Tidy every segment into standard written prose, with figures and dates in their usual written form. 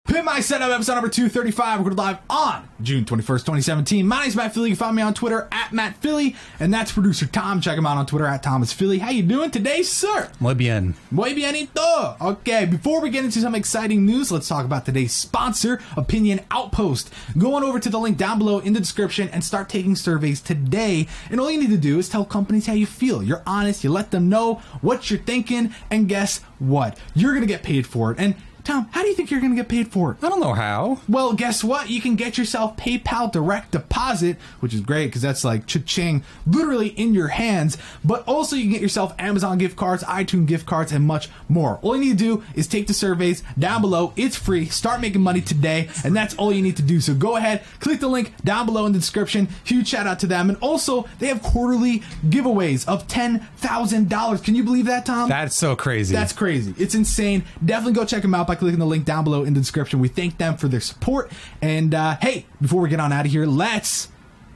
Pimp My Setup, episode number 235. We're live on June 21st, 2017. My name's Matt Philly. You can find me on Twitter at Matt Philly, and that's producer Tom. Check him out on Twitter at Thomas Philly. How you doing today, sir? Muy bien. Muy bienito. Okay, before we get into some exciting news, let's talk about today's sponsor, Opinion Outpost. Go on over to the link down below in the description and start taking surveys today. And all you need to do is tell companies how you feel. You're honest, you let them know what you're thinking, and guess what? You're going to get paid for it. And Tom, how do you think you're going to get paid for it? I don't know how. Well, guess what? You can get yourself PayPal direct deposit, which is great because that's like cha-ching, literally in your hands. But also you can get yourself Amazon gift cards, iTunes gift cards, and much more. All you need to do is take the surveys down below. It's free. Start making money today, and that's all you need to do. So go ahead, click the link down below in the description. Huge shout out to them. And also, they have quarterly giveaways of $10,000. Can you believe that, Tom? That's so crazy. That's crazy. It's insane. Definitely go check them out by clicking the link down below in the description. We thank them for their support. And hey, before we get on out of here, let's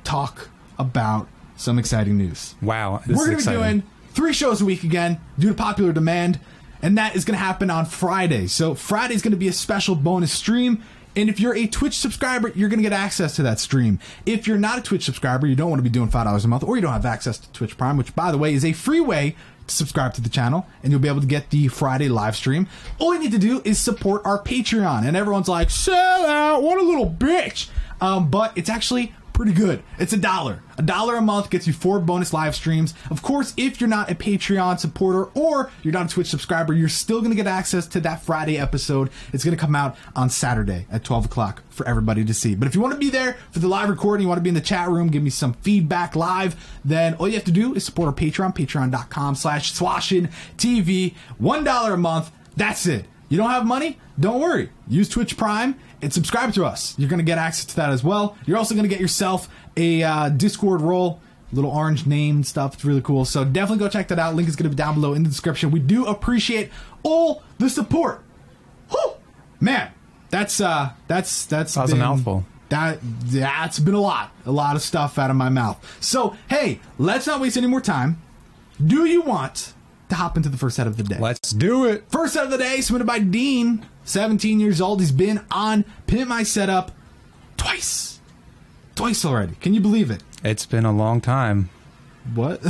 talk about some exciting news. Wow. We're going to be doing 3 shows a week again due to popular demand, and that is going to happen on Friday. So Friday is going to be a special bonus stream. And if you're a Twitch subscriber, you're going to get access to that stream. If you're not a Twitch subscriber, you don't want to be doing $5 a month, or you don't have access to Twitch Prime, which, by the way, is a free way to subscribe to the channel, and you'll be able to get the Friday live stream. All you need to do is support our Patreon. And everyone's like, sell out, what a little bitch. But it's actually pretty good. It's $1. $1 a month gets you 4 bonus live streams. Of course, if you're not a Patreon supporter or you're not a Twitch subscriber, you're still going to get access to that Friday episode. It's going to come out on Saturday at 12 o'clock for everybody to see. But if you want to be there for the live recording, you want to be in the chat room, give me some feedback live, then all you have to do is support our Patreon, patreon.com/swashintv. $1 a month. That's it. You don't have money? Don't worry. Use Twitch Prime and subscribe to us. You're going to get access to that as well. You're also going to get yourself a Discord role, little orange name and stuff. It's really cool. So definitely go check that out. Link is going to be down below in the description. We do appreciate all the support. Whew! Man, that's a mouthful. That's been a lot of stuff out of my mouth. So hey, let's not waste any more time. Do you want to hop into the first set of the day? Let's do it. First set of the day, submitted by Dean, 17 years old. He's been on Pimp My Setup twice already. Can you believe it? It's been a long time. What?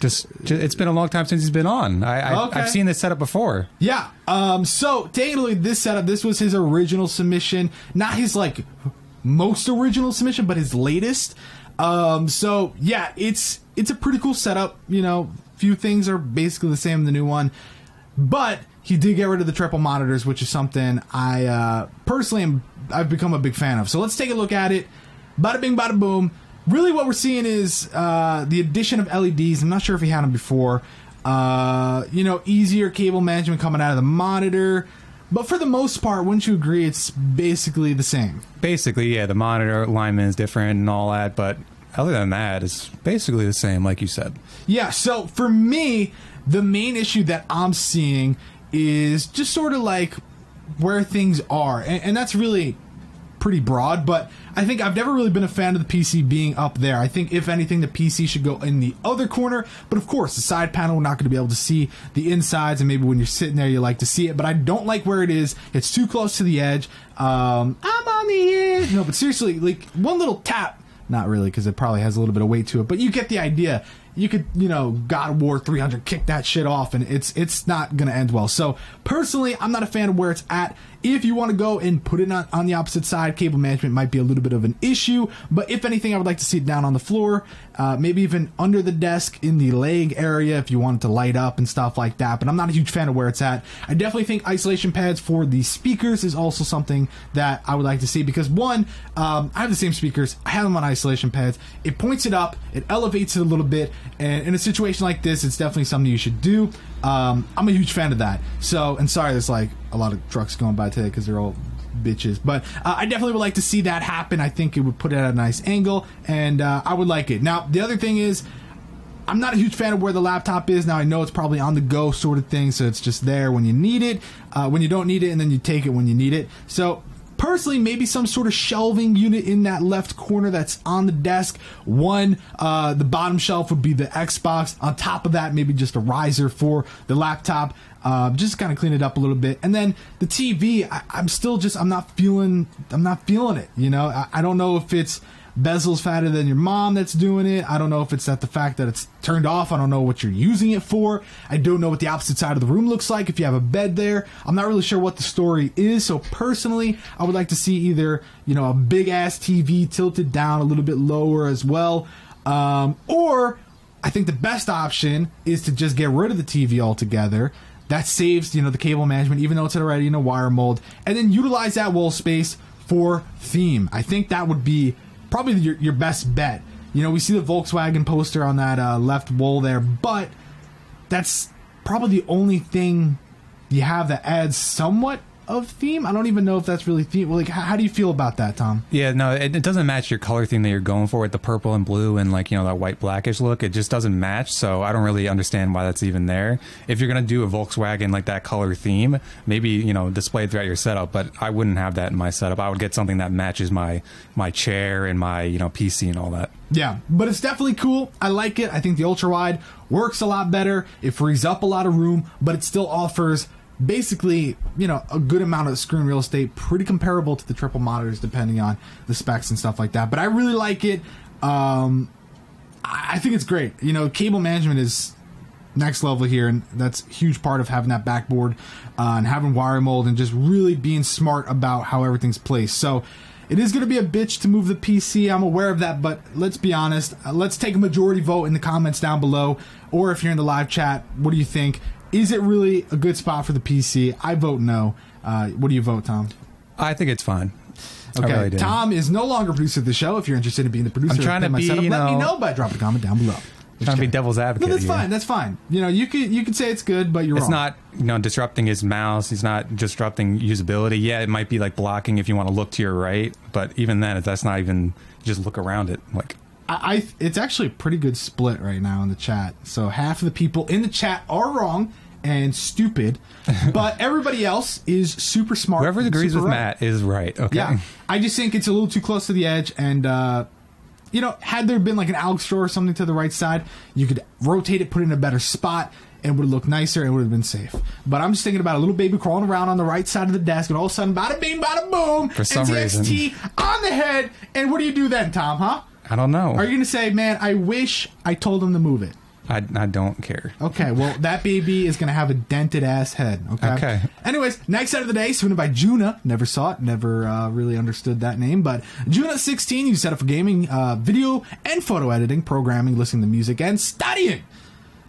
just it's been a long time since he's been on. Okay. I've seen this setup before. Yeah. So taking a look at this setup, this was his original submission, not his like most original submission, but his latest. So yeah, it's a pretty cool setup. You know, few things are basically the same in the new one, but he did get rid of the triple monitors, which is something I personally I've become a big fan of. So let's take a look at it. Bada bing, bada boom. Really what we're seeing is the addition of LEDs. I'm not sure if he had them before. You know, easier cable management coming out of the monitor. But for the most part, wouldn't you agree it's basically the same? Basically, yeah. The monitor alignment is different and all that, but other than that, it's basically the same, like you said. Yeah, so for me, the main issue that I'm seeing is just sort of like where things are. And that's really pretty broad, but I think I've never really been a fan of the PC being up there. I think, if anything, the PC should go in the other corner. But of course, the side panel, we're not going to be able to see the insides, and maybe when you're sitting there, you like to see it. But I don't like where it is. It's too close to the edge. I'm on the edge. No, but seriously, like one little tap. Not really, because it probably has a little bit of weight to it, but you get the idea. You could, you know, God of War 300, kick that shit off, and it's not going to end well. So, personally, I'm not a fan of where it's at. If you want to go and put it on the opposite side, cable management might be a little bit of an issue, but if anything, I would like to see it down on the floor, maybe even under the desk in the leg area if you want it to light up and stuff like that, but I'm not a huge fan of where it's at. I definitely think isolation pads for the speakers is also something that I would like to see, because one, I have the same speakers, I have them on isolation pads, it points it up, it elevates it a little bit, and in a situation like this, it's definitely something you should do. I'm a huge fan of that. So, and sorry, there's like a lot of trucks going by today because they're all bitches, but I definitely would like to see that happen. I think it would put it at a nice angle, and I would like it. Now, the other thing is, I'm not a huge fan of where the laptop is. Now, I know it's probably on the go sort of thing, so it's just there when you need it, when you don't need it, and then you take it when you need it. So personally, maybe some sort of shelving unit in that left corner that's on the desk. The bottom shelf would be the Xbox. On top of that, maybe just a riser for the laptop. just kind of clean it up a little bit. And then the TV, I'm not feeling it. You know, I don't know if it's bezel's fatter than your mom that's doing it. I don't know if it's the fact that it's turned off. I don't know what you're using it for. I don't know what the opposite side of the room looks like if you have a bed there. I'm not really sure what the story is. So personally, I would like to see either, you know, a big ass TV tilted down a little bit lower as well. Or I think the best option is to just get rid of the TV altogether. That saves, you know, the cable management, even though it's already in a wire mold, and then utilize that wall space for theme. I think that would be probably your best bet. You know, we see the Volkswagen poster on that left wall there, but that's probably the only thing you have that adds somewhat of theme. I don't even know if that's really theme. Like, how do you feel about that, Tom? Yeah, no, it doesn't match your color theme that you're going for with the purple and blue and, like, you know, that white blackish look. It just doesn't match, so I don't really understand why that's even there. If you're going to do a Volkswagen like that color theme, maybe, you know, display it throughout your setup, but I wouldn't have that in my setup. I would get something that matches my chair and my, you know, PC and all that. Yeah, but it's definitely cool. I like it. I think the ultra wide works a lot better. It frees up a lot of room, but it still offers basically, you know, a good amount of screen real estate, pretty comparable to the triple monitors depending on the specs and stuff like that. But I really like it. I think it's great. You know, cable management is next level here, and that's a huge part of having that backboard and having wire mold and just really being smart about how everything's placed. So it is going to be a bitch to move the PC. I'm aware of that, but let's be honest. Let's take a majority vote in the comments down below, or if you're in the live chat, what do you think? Is it really a good spot for the PC? I vote no. What do you vote, Tom? I think it's fine. Okay, really Tom is no longer producer of the show. If you're interested in being the producer, I'm trying to be, setup, you know, let me know by dropping a comment down below. Trying to be devil's advocate. No, that's here. fine. That's fine. You know, you could say it's good, but you're it's wrong. not, you know, disrupting his mouse. It's not disrupting usability. Yeah, it might be like blocking if you want to look to your right, but even then, that's not even, just look around it. Like, it's actually a pretty good split right now in the chat. So half of the people in the chat are wrong and stupid, but everybody else is super smart. Whoever agrees with right. Matt is right. Okay. Yeah, I just think it's a little too close to the edge, and you know, had there been like an Alex drawer or something to the right side, you could rotate it, put it in a better spot, and it would look nicer and would have been safe. But I'm just thinking about a little baby crawling around on the right side of the desk, and all of a sudden, bada bing, bada boom, for some NTXT reason on the head. And what do you do then, Tom? Huh? I don't know. Are you gonna say, man, I wish I told him to move it? I don't care. Okay, well, that baby is going to have a dented ass head. Okay. Anyways, next set of the day, submitted by Joona. Never saw it, never really understood that name, but Joona 16, you set up for gaming, video and photo editing, programming, listening to music, and studying.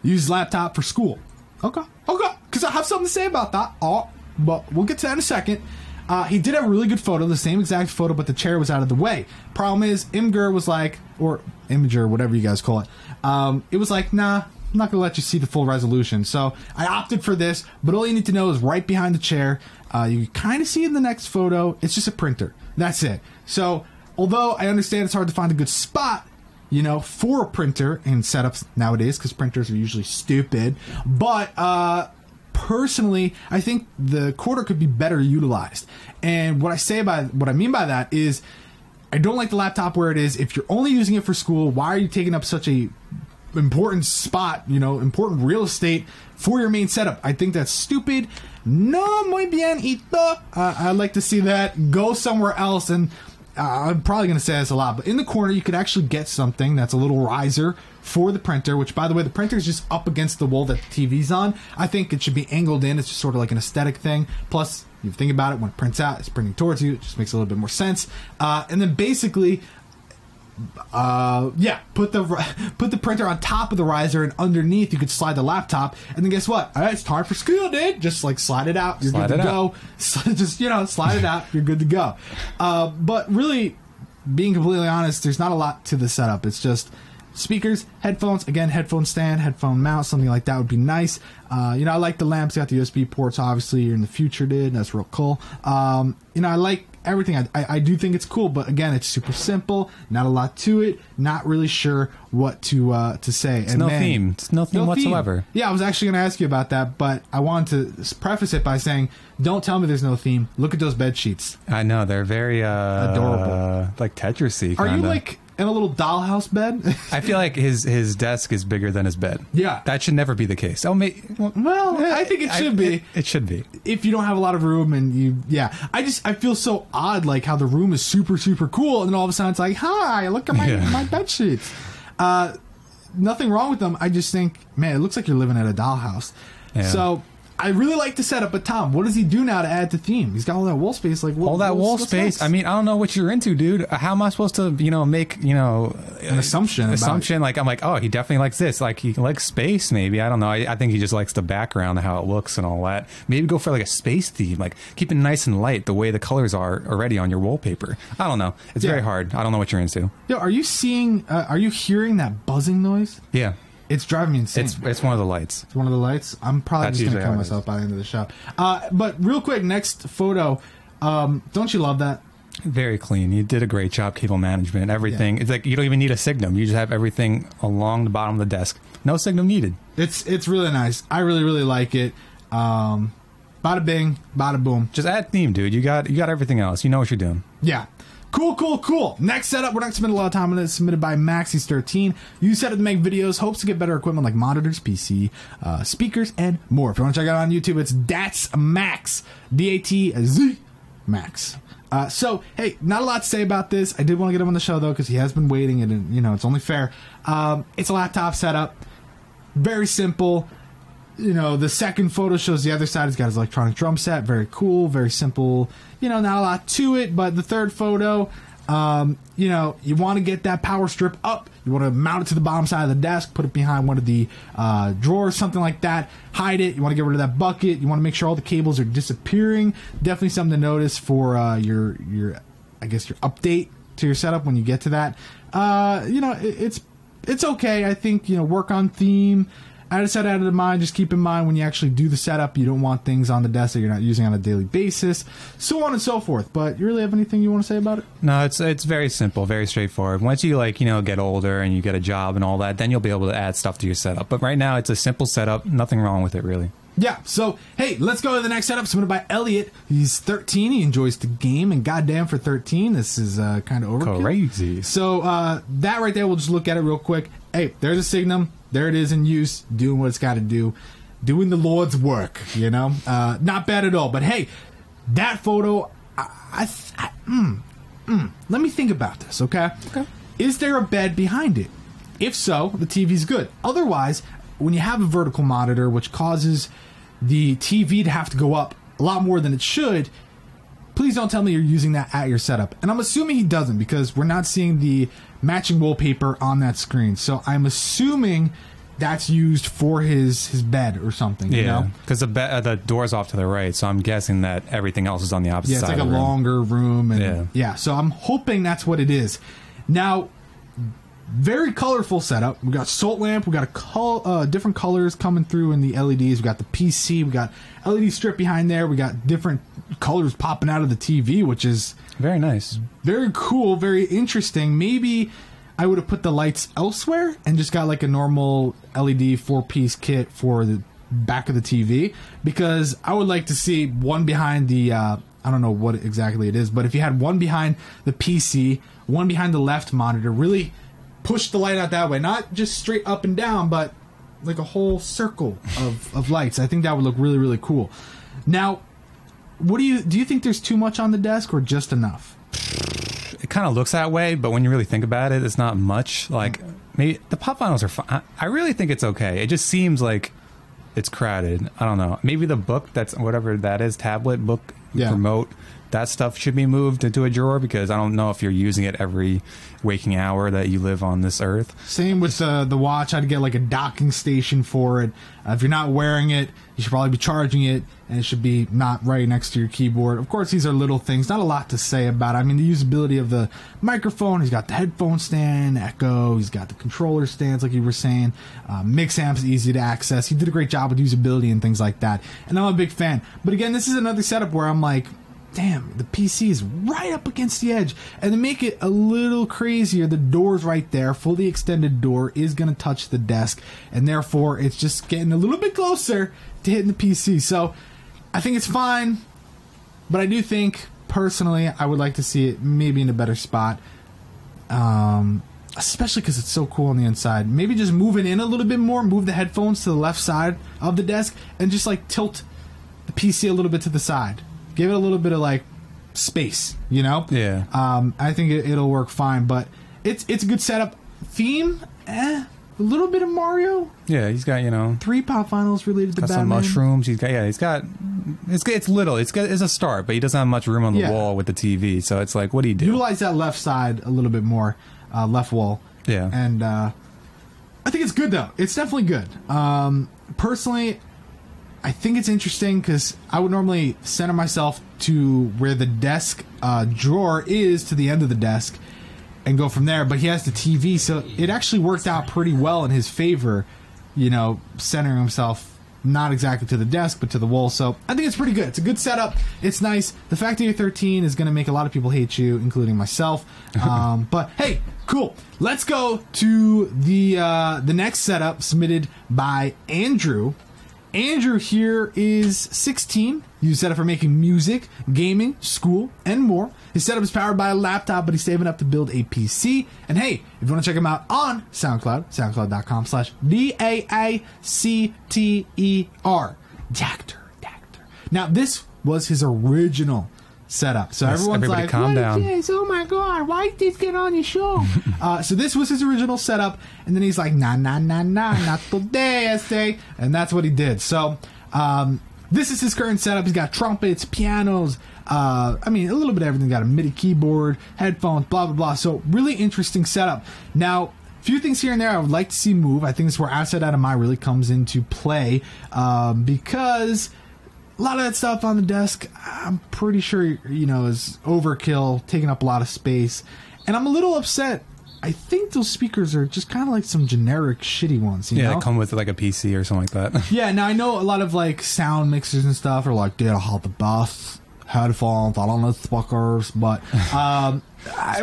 Use laptop for school. Okay, because I have something to say about that. But we'll get to that in a second. He did have a really good photo, the same exact photo, but the chair was out of the way. Problem is, Imgur was like, or Imager, whatever you guys call it, it was like, nah, I'm not going to let you see the full resolution. So I opted for this, but all you need to know is right behind the chair. You can kind of see in the next photo, it's just a printer. That's it. So although I understand it's hard to find a good spot, you know, for a printer in setups nowadays, because printers are usually stupid, but personally, I think the quarter could be better utilized. And what I mean by that is, I don't like the laptop where it is. If you're only using it for school, why are you taking up such a important spot, you know, important real estate for your main setup? I think that's stupid. No muy bien, Ito. I'd like to see that go somewhere else. And I'm probably going to say this a lot, but in the corner, you could actually get something that's a little riser for the printer, which, by the way, the printer is just up against the wall that the TV's on. I think it should be angled in. It's just sort of like an aesthetic thing. Plus, you think about it, when it prints out, it's printing towards you. It just makes a little bit more sense. And then basically, put the printer on top of the riser, and underneath you could slide the laptop. And then guess what? All right, it's time for school, dude. Just like slide it out. You're good to go. Just, you know, slide it out. You're good to go. But really, being completely honest, there's not a lot to the setup. It's just speakers, headphones, again, headphone stand, headphone mount, something like that would be nice. You know, I like the lamps, got the USB ports, obviously, you're in the future, dude. That's real cool. You know, I like everything. I do think it's cool, but again, it's super simple, not a lot to it, not really sure what to say. It's theme. It's no theme whatsoever. Yeah, I was actually going to ask you about that, but I wanted to preface it by saying, don't tell me there's no theme. Look at those bed sheets. I know, they're very adorable. Like Tetris-y. Are you like and a little dollhouse bed. I feel like his desk is bigger than his bed. Yeah. That should never be the case. Oh, well, I think it should be. It should be. If you don't have a lot of room and I feel so odd, like how the room is super, super cool, and then all of a sudden it's like, hi, look at my bed sheets. Nothing wrong with them. I just think, man, it looks like you're living at a dollhouse. Yeah. So I really like the setup, but Tom, what does he do now to add to theme? He's got all that wall space. Like all that wall space. Next? I mean, I don't know what you're into, dude. How am I supposed to, make, an assumption? Like, I'm like, oh, he definitely likes this. Like, he likes space, maybe. I don't know. I think he just likes the background, how it looks and all that. Maybe go for like a space theme, like keep it nice and light, the way the colors are already on your wallpaper. I don't know. It's very hard. I don't know what you're into. Yo, are you hearing that buzzing noise? Yeah. It's driving me insane. It's one of the lights. It's one of the lights. I'm probably just going to kill myself by the end of the show. But real quick, next photo. Don't you love that? Very clean. You did a great job, cable management, everything. Yeah. It's like you don't even need a signum. You just have everything along the bottom of the desk. No signum needed. It's really nice. I really, really like it. Bada bing, bada boom. Just add theme, dude. You got everything else. You know what you're doing. Yeah. Cool. Next setup, we're not spending a lot of time on it. It's submitted by Max. He's 13. Use setup to make videos. Hopes to get better equipment like monitors, PC, speakers, and more. If you want to check it out on YouTube, it's That's Max. DATZ Max. So, hey, not a lot to say about this. I did want to get him on the show, though, because he has been waiting, and, it's only fair. It's a laptop setup. Very simple. The second photo shows the other side. He's got his electronic drum set. Very cool, very simple. Not a lot to it. But the third photo, you want to get that power strip up. You want to mount it to the bottom side of the desk, put it behind one of the drawers, something like that. Hide it. You want to get rid of that bucket. You want to make sure all the cables are disappearing. Definitely something to notice for your update to your setup when you get to that. It's okay. I think, work on theme. Out of sight, out of mind. Just keep in mind when you actually do the setup, you don't want things on the desk that you're not using on a daily basis, so on and so forth. But you really have anything you want to say about it? No, it's very simple, very straightforward. Once you get older and you get a job and all that, then you'll be able to add stuff to your setup. But right now, it's a simple setup. Nothing wrong with it, really. Yeah, so, hey, let's go to the next setup submitted by Elliott. He's 13. He enjoys the game, and goddamn, for 13, this is kind of overkill. Crazy. So, that right there, we'll just look at it real quick. Hey, there's a Signum. There it is in use, doing what it's got to do. Doing the Lord's work, Not bad at all. But, hey, that photo, let me think about this, okay? Is there a bed behind it? If so, the TV's good. Otherwise, when you have a vertical monitor, which causes the TV to have to go up a lot more than it should, please don't tell me you're using that at your setup. And I'm assuming he doesn't, because we're not seeing the matching wallpaper on that screen. So I'm assuming that's used for his bed or something. Yeah, because the door's off to the right, so I'm guessing that everything else is on the opposite side. Yeah, it's like a longer room. And yeah, so I'm hoping that's what it is. Now, very colorful setup. We got salt lamp. We got different colors coming through in the LEDs. We got the PC. We got LED strip behind there. We got different colors popping out of the TV, which is very nice, very cool, very interesting. Maybe I would have put the lights elsewhere and just got like a normal LED 4-piece kit for the back of the TV, because I would like to see one behind the I don't know what exactly it is, but if you had one behind the PC, one behind the left monitor, really push the light out that way, not just straight up and down, but like a whole circle of lights. I think that would look really, really cool. Now, do you think there's too much on the desk or just enough? It kind of looks that way, but when you really think about it, it's not much. Like, maybe the pop vinyls are fine. I really think it's okay. It just seems like it's crowded. I don't know. Maybe the book, that's whatever that is, tablet, book, remote, that stuff should be moved into a drawer, because I don't know if you're using it every waking hour that you live on this earth. Same with the watch. I'd get like a docking station for it. If you're not wearing it, you should probably be charging it, and it should be not right next to your keyboard. Of course, these are little things. Not a lot to say about it. I mean, the usability of the microphone. He's got the headphone stand, echo. He's got the controller stands, like you were saying. Mix amps, easy to access. He did a great job with usability and things like that. And I'm a big fan. But again, this is another setup where I'm like, damn, the PC is right up against the edge. And to make it a little crazier, the door's right there. Fully extended door is going to touch the desk, and therefore it's just getting a little bit closer to hitting the PC. So I think it's fine, but I do think, personally, I would like to see it maybe in a better spot. especially because it's so cool on the inside. Maybe just move it in a little bit more, move the headphones to the left side of the desk, and just like tilt the PC a little bit to the side. Give it a little bit of like space, you know? Yeah. I think it'll work fine, but it's a good setup. Theme, a little bit of Mario. Yeah, he's got, you know, 3 pop finals related to got Batman. some mushrooms. It's little. It's a start, but he doesn't have much room on the wall with the TV. So it's like, what do you do? Utilize that left side a little bit more, left wall. Yeah, and I think it's good though. It's definitely good. Personally, I think it's interesting because I would normally center myself to where the desk drawer is to the end of the desk and go from there, but he has the TV, so it actually worked out pretty well in his favor, you know, centering himself not exactly to the desk but to the wall. So I think it's pretty good. It's a good setup. It's nice. The fact that you're 13 is going to make a lot of people hate you, including myself. But hey, cool. Let's go to the next setup submitted by Andrew. Andrew here is 16. Uses setup for making music, gaming, school, and more. His setup is powered by a laptop, but he's saving up to build a PC. And hey, if you want to check him out on SoundCloud, soundcloud.com/DACTER. Jactor. Now, this was his original setup. So everyone's like, calm down. Yes, oh my God, why did this get on your show? So this was his original setup, and then he's like, nah, not today, I say. And that's what he did. So this is his current setup. He's got trumpets, pianos, a little bit of everything. Got a MIDI keyboard, headphones, blah, blah, blah. So really interesting setup. Now, a few things here and there I would like to see move. I think this is where Asset Out of My really comes into play because a lot of that stuff on the desk, I'm pretty sure, you know, is overkill, taking up a lot of space. And I'm a little upset. I think those speakers are just kind of like some generic shitty ones, you know? they come with like a PC or something like that. Yeah, now I know a lot of like sound mixers and stuff are like, they'll have the best headphones, I don't know speakers, but I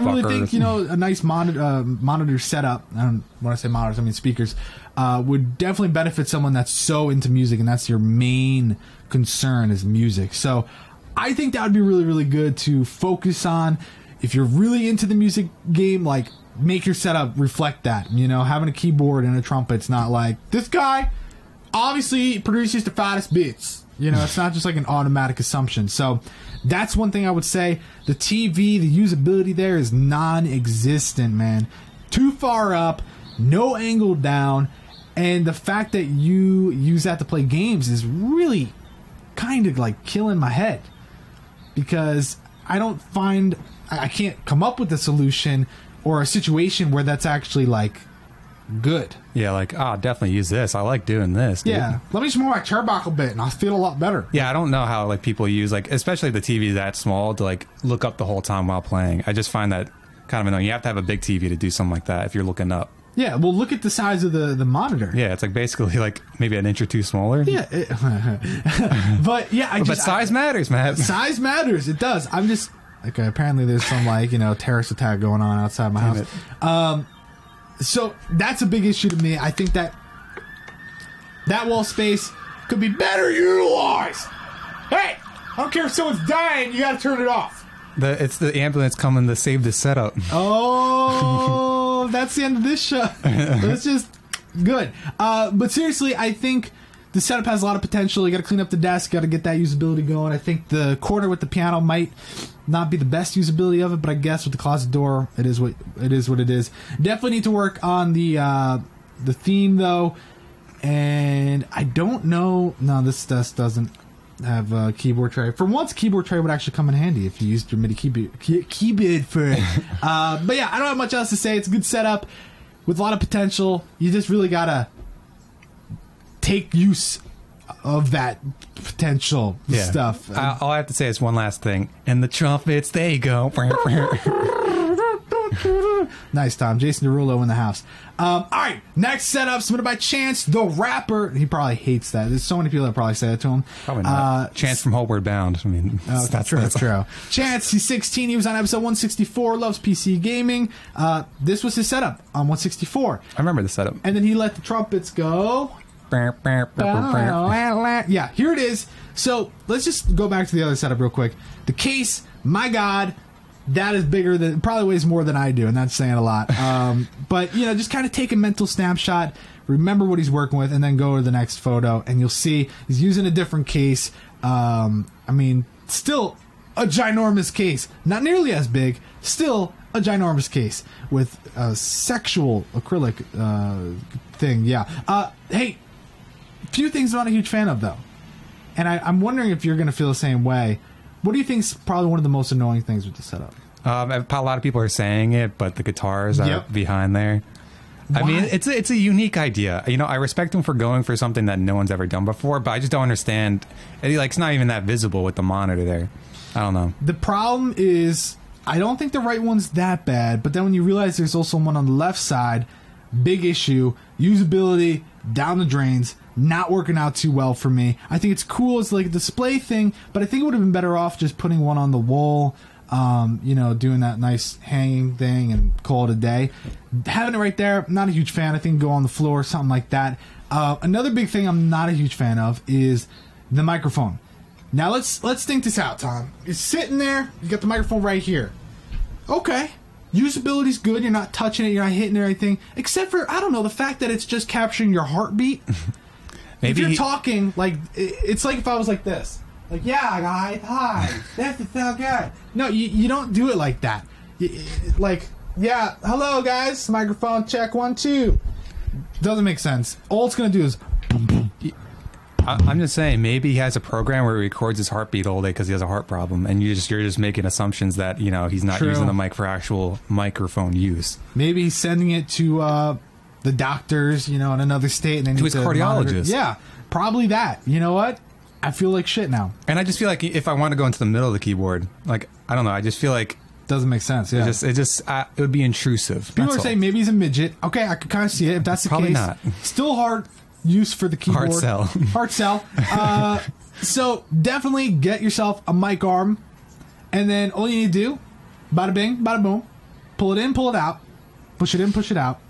really think, you know, a nice monitor setup, and when I say monitors, I mean speakers, would definitely benefit someone that's so into music and that's your main concern is music. So I think that would be really, really good to focus on. If you're really into the music game, like, make your setup reflect that. You know, having a keyboard and a trumpet's not like, this guy obviously produces the fattest beats. You know, it's not just like an automatic assumption. So that's one thing I would say. The TV, the usability there is non-existent, man. Too far up, no angle down, and the fact that you use that to play games is really kind of like killing my head, because I can't come up with a solution or a situation where that's actually like good. Yeah, like, definitely use this. I like doing this, dude. Yeah, let me just move my chair back a bit and I'll feel a lot better. Yeah, I don't know how like people use, like, especially the TV that small, to like look up the whole time while playing. I just find that kind of annoying. You have to have a big TV to do something like that if you're looking up. Yeah, well, look at the size of the monitor. Yeah, it's like basically like maybe an inch or two smaller. Yeah, but yeah, but size matters, man. Size matters. It does. I'm just okay. Apparently, there's some like, you know, terrorist attack going on outside my house. So that's a big issue to me. I think that wall space could be better utilized. Hey, I don't care if someone's dying. You got to turn it off. It's the ambulance coming to save the setup. Oh, that's the end of this show. That's just good. But seriously, I think the setup has a lot of potential. You got to clean up the desk, got to get that usability going. I think the corner with the piano might not be the best usability of it, but I guess with the closet door, it is what it is. Definitely need to work on the theme though, and I don't know. No, this desk doesn't have a keyboard tray. For once, keyboard tray would actually come in handy if you used your MIDI keyboard for it. But yeah, I don't have much else to say. It's a good setup with a lot of potential. You just really gotta take use of that potential stuff. All I have to say is one last thing. And the trumpets, there you go. Nice, Tom. Jason Derulo in the house. All right, next setup submitted by Chance the Rapper. He probably hates that. There's so many people that probably say that to him. Probably not. Chance from Homeward Bound. I mean, that's true. Chance, he's 16. He was on episode 164. Loves PC gaming. This was his setup on 164. I remember the setup. And then he let the trumpets go. Yeah, here it is. So let's just go back to the other setup real quick. The case, my God, that is bigger than, probably weighs more than I do, and that's saying a lot. But, you know, just kind of take a mental snapshot, remember what he's working with, and then go to the next photo, and you'll see he's using a different case. I mean, still a ginormous case. Not nearly as big, still a ginormous case with a sexual acrylic thing, yeah. Hey, few things I'm not a huge fan of, though. And I'm wondering if you're going to feel the same way. What do you think is probably one of the most annoying things with the setup? A lot of people are saying it, but the guitars are behind there. Why? I mean, it's a unique idea. You know, I respect them for going for something that no one's ever done before, but I just don't understand. Like, it's not even that visible with the monitor there. I don't know. The problem is, I don't think the right one's that bad, but then when you realize there's also one on the left side, big issue, usability down the drains, not working out too well for me. I think it's cool as like a display thing, but I think it would have been better off just putting one on the wall, you know, doing that nice hanging thing and call it a day. Having it right there, not a huge fan. I think go on the floor, something like that. Another big thing I'm not a huge fan of is the microphone. Now let's think this out, Tom. You're sitting there, you got the microphone right here. Okay. Usability's good, you're not touching it, you're not hitting it or anything, except for, I don't know, the fact that it's just capturing your heartbeat. Maybe if you're talking, like, it's like if I was like this. Like, yeah, guys, hi, that's the sound guy. No, you don't do it like that. Like, yeah, hello, guys, microphone check 1 2. Doesn't make sense. All it's going to do is boom, boom. I'm just saying, maybe he has a program where he records his heartbeat all day because he has a heart problem, and you're just making assumptions that, you know, he's not using the mic for actual microphone use. Maybe he's sending it to the doctors, you know, in another state, and then to his cardiologist. Yeah, probably that. You know what? I feel like shit now. And I just feel like if I want to go into the middle of the keyboard, like, I don't know, I just feel like doesn't make sense. Yeah, it would be intrusive. People are saying maybe he's a midget. Okay, I could kind of see it. If that's the probably case, not. Still hard use for the keyboard. Hard sell. So definitely get yourself a mic arm, and then all you need to do, bada bing, bada boom, pull it in, pull it out, push it in, push it out,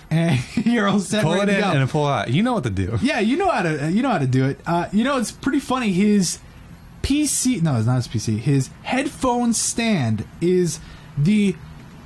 and you're all set. Pull ready it to in go. and pull it out. You know what to do. Yeah, you know how to do it. You know, it's pretty funny. His PC, no, it's not his PC. His headphone stand is the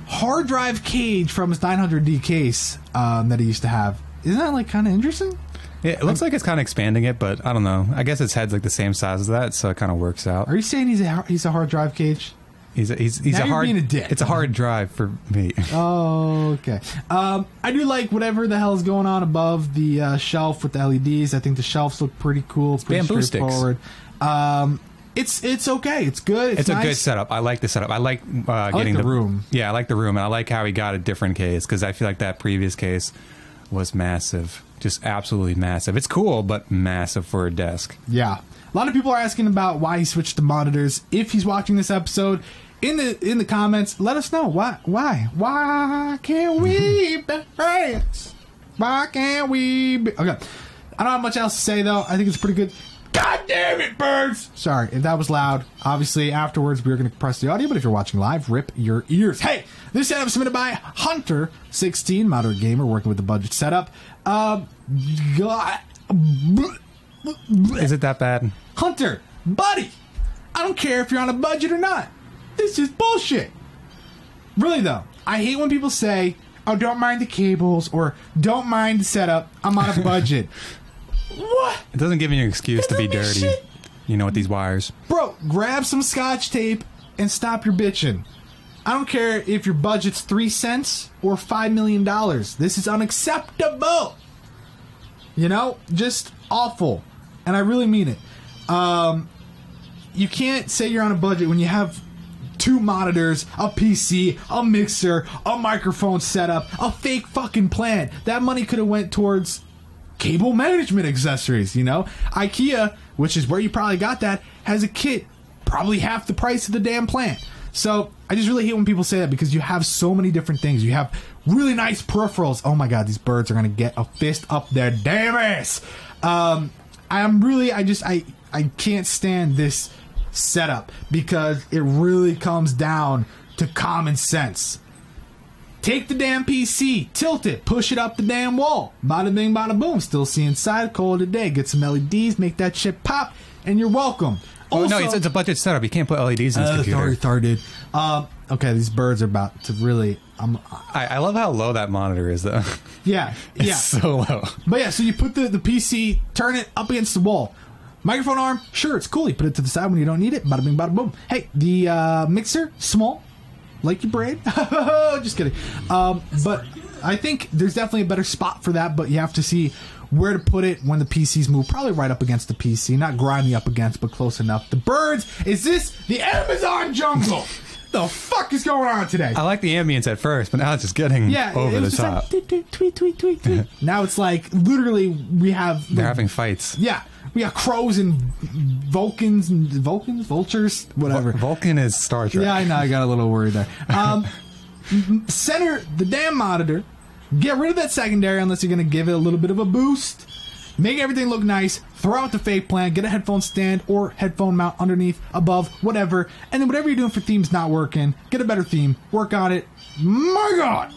hard drive cage from his 900D case that he used to have. Isn't that like kind of interesting? Yeah, it looks like it's kind of expanding it, but I don't know. I guess its head's like the same size as that, so it kind of works out. Are you saying he's a hard drive cage? He's now a hard. You're being a dick. It's a hard drive for me. Oh, okay. I do like whatever the hell is going on above the shelf with the LEDs. I think the shelves look pretty cool. Pretty bamboo straightforward. Sticks. It's okay. It's good. It's nice. A good setup. I like the setup. I like getting like the room. Yeah, I like the room, and I like how he got a different case because I feel like that previous case was massive. Just absolutely massive. It's cool, but massive for a desk. Yeah. A lot of people are asking about why he switched to monitors. If he's watching this episode, in the comments, let us know. Why can't we be friends? Why can't we be... Okay. I don't have much else to say, though. I think it's pretty good. God damn it, birds! Sorry, if that was loud. Obviously, afterwards, we're going to compress the audio, but if you're watching live, rip your ears. Hey, this setup is submitted by Hunter16, moderate gamer, working with the budget setup. Is it that bad? Hunter, buddy, I don't care if you're on a budget or not. This is bullshit. Really, though, I hate when people say, oh, don't mind the cables, or don't mind the setup, I'm on a budget. What? It doesn't give you an excuse to be dirty. Shit. You know, with these wires. Bro, grab some scotch tape and stop your bitching. I don't care if your budget's 3 cents or $5 million. This is unacceptable. You know, just awful. And I really mean it. You can't say you're on a budget when you have 2 monitors, a PC, a mixer, a microphone setup, a fake fucking plan. That money could have went towards cable management accessories, you know? IKEA, which is where you probably got that, has a kit probably half the price of the damn plant. So I just really hate when people say that because you have so many different things. You have really nice peripherals. Oh my god, these birds are gonna get a fist up their damn ass. I can't stand this setup because it really comes down to common sense. Take the damn PC, tilt it, push it up the damn wall. Bada bing, bada boom. Still see inside, call it a day. Get some LEDs, make that shit pop, and you're welcome. Oh no, it's a budget setup. You can't put LEDs in this computer. Sorry, dude. Okay, these birds are about to really. I love how low that monitor is, though. Yeah, It's so low. But yeah, so you put the PC, turn it up against the wall. Microphone arm, sure, it's cool. You put it to the side when you don't need it. Bada bing, bada boom. Hey, the mixer, small, like your brain. Just kidding. But I think there's definitely a better spot for that, but you have to see where to put it when the PCs move. Probably right up against the PC. Not grimy up against, but close enough. The birds, is this the Amazon jungle? The fuck is going on today? I like the ambience at first, but now it's just getting over the top. Like, tweet, tweet, tweet, tweet. Now it's like, literally, we have... They're having fights. Yeah. We got crows and Vulcans, vultures, whatever. Vulcan is Star Trek. Yeah, I know. I got a little worried there. Center the damn monitor. Get rid of that secondary unless you're going to give it a little bit of a boost. Make everything look nice. Throw out the fake plan. Get a headphone stand or headphone mount underneath, above, whatever. And then whatever you're doing for themes not working, get a better theme. Work on it. My God!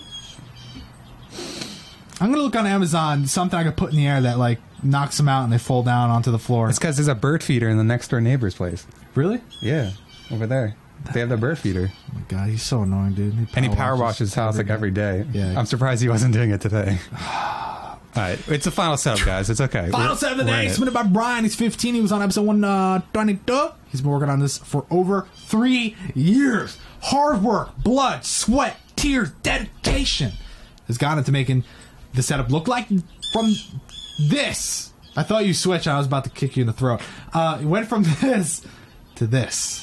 I'm going to look on Amazon, something I could put in the air that, like, knocks them out and they fall down onto the floor. It's because there's a bird feeder in the next door neighbor's place. Really? Yeah, over there. They have the bird feeder. Oh my God, he's so annoying, dude. He power washes his house like every day. Yeah. I'm surprised he wasn't doing it today. All right, it's a final setup, guys. It's okay. Final setup of the day, submitted by Bryan. He's 15. He was on episode 122. He's been working on this for over 3 years. Hard work, blood, sweat, tears, dedication has gone into making the setup look like from this. I thought you switched. I was about to kick you in the throat. It went from this to this.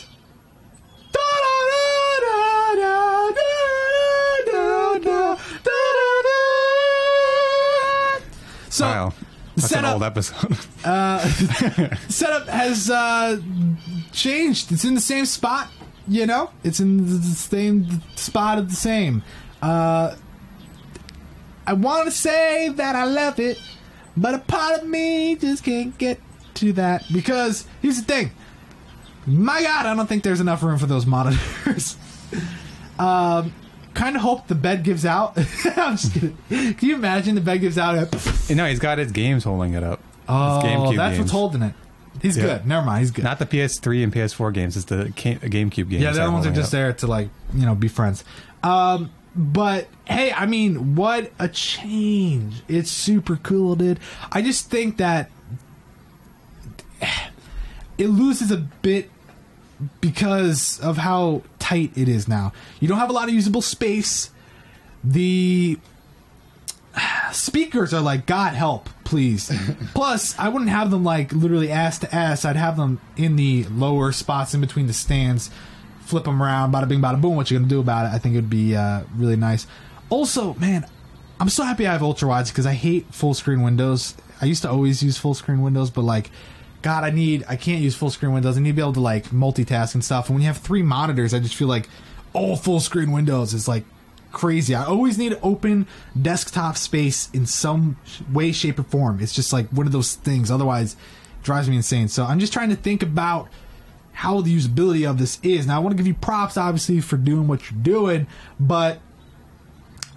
So, wow, that's an old episode. Setup has changed. It's in the same spot, you know? It's in the same spot of the same. I want to say that I love it, but a part of me just can't get to that. Because, here's the thing. My God, I don't think there's enough room for those monitors. Kind of hope the bed gives out. I'm just kidding. Can you imagine the bed gives out? No, he's got his games holding it up. Oh, that's what's holding it. He's good. Never mind. He's good. Not the PS3 and PS4 games. It's the GameCube games. Yeah, the other ones are just there to, like, you know, be friends. But hey, I mean, what a change! It's super cool, dude. I just think that it loses a bit because of how tight it is now. You don't have a lot of usable space. The speakers are like, God help, please. Plus, I wouldn't have them like literally ass to ass. I'd have them in the lower spots in between the stands. Flip them around, bada bing, bada boom. What you gonna do about it? I think it would be really nice. Also, man, I'm so happy I have ultra wides because I hate full screen windows. I used to always use full screen windows, but like, God, I can't use full screen windows. I need to be able to like multitask and stuff. And when you have 3 monitors, I just feel like all full screen windows is like crazy. I always need open desktop space in some way, shape, or form. It's just like one of those things. Otherwise, it drives me insane. So I'm just trying to think about how the usability of this is. Now, I want to give you props, obviously, for doing what you're doing, but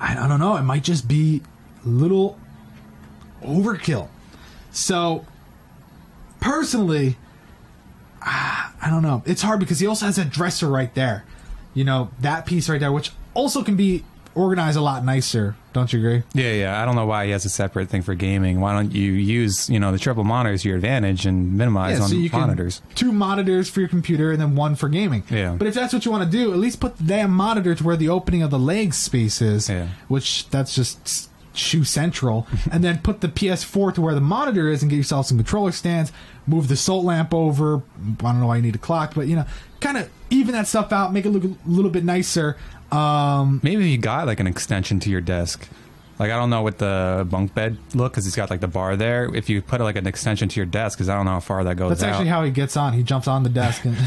I don't know. It might just be a little overkill. So, personally, I don't know. It's hard because he also has a dresser right there. You know, that piece right there, which also can be organized a lot nicer. Don't you agree? Yeah. I don't know why he has a separate thing for gaming. Why don't you use, you know, the triple monitors to your advantage and minimize on monitors? 2 monitors for your computer and then 1 for gaming. Yeah. But if that's what you want to do, at least put the damn monitor to where the opening of the leg space is, which that's just shoe central. And then put the PS4 to where the monitor is and get yourself some controller stands. Move the salt lamp over. I don't know why you need a clock, but, you know, kind of even that stuff out, make it look a little bit nicer. Maybe you got like an extension to your desk. Like, I don't know what the bunk bed look, because he's got like the bar there. If you put like an extension to your desk, because I don't know how far that goes. That's actually how he gets on. He jumps on the desk. And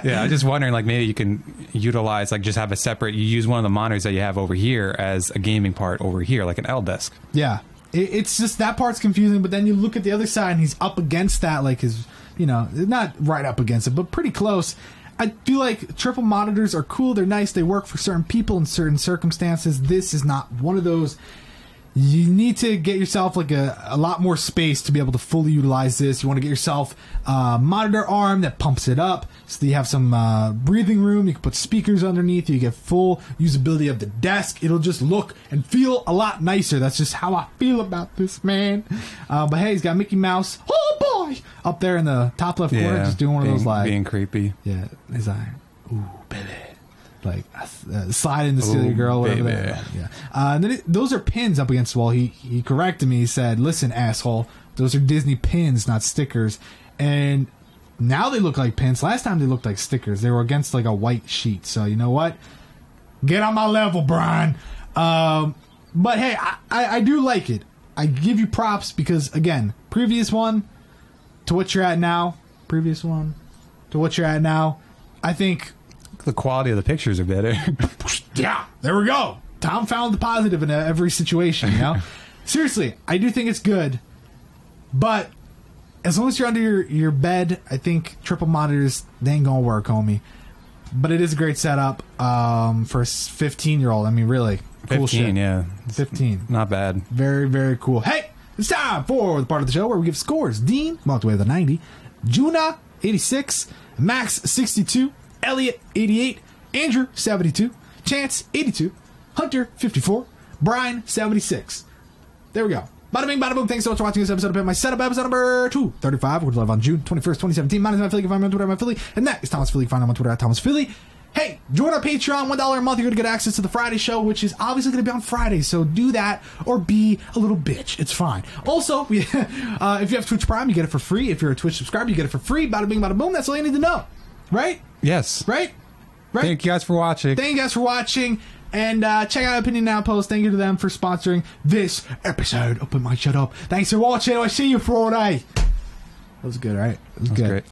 yeah, I'm just wondering, like, maybe you can utilize, like, just have a separate. You use one of the monitors that you have over here as a gaming part over here, like an L desk. Yeah, it's just that part's confusing. But then you look at the other side, and he's up against that, like his, you know, not right up against it, but pretty close. I feel like triple monitors are cool. They're nice. They work for certain people in certain circumstances. This is not one of those. You need to get yourself like a lot more space to be able to fully utilize this. You want to get yourself a monitor arm that pumps it up so that you have some breathing room. You can put speakers underneath. You get full usability of the desk. It'll just look and feel a lot nicer. That's just how I feel about this, man. But hey, he's got Mickey Mouse, oh boy, up there in the top left corner, just doing one of those like being creepy. Yeah, he's like, ooh, baby. Like sliding to steal your girl, whatever. Yeah. And then those are pins up against the wall. He corrected me. He said, "Listen, asshole, those are Disney pins, not stickers." And now they look like pins. Last time they looked like stickers. They were against like a white sheet. So you know what? Get on my level, Bryan. But hey, I do like it. I give you props because again, previous one to what you're at now. Previous one to what you're at now. I think. The quality of the pictures are better. Yeah, there we go. Tom found the positive in every situation, you know? Seriously, I do think it's good. But as long as you're under your bed, I think triple monitors, they ain't gonna work, homie. But it is a great setup for a 15-year-old. I mean, really. Cool 15, shit. yeah. 15. Not bad. Very, very cool. Hey, it's time for the part of the show where we give scores. Dean, all the way to the 90. Joona, 86. Max, 62. Elliott, 88. Andrew, 72. Chance, 82. Hunter, 54. Bryan, 76. There we go. Bada bing, bada boom. Thanks so much for watching this episode of my setup, episode number 235. We're live on June 21st, 2017. My name is Matt Philly. You can find me on Twitter at Matt Philly. And that is Thomas Philly. You can find him on Twitter at Thomas Philly. Hey, join our Patreon, $1 a month. You're going to get access to the Friday show, which is obviously going to be on Friday. So do that or be a little bitch. It's fine. Also, if you have Twitch Prime, you get it for free. If you're a Twitch subscriber, you get it for free. Bada bing, bada boom. That's all you need to know. Right? Yes. Right? Thank you guys for watching. Thank you guys for watching. And check out Opinion Outpost. Thank you to them for sponsoring this episode. Open my shut up. Thanks for watching. I'll see you Friday. That was good, right? It was good. Great.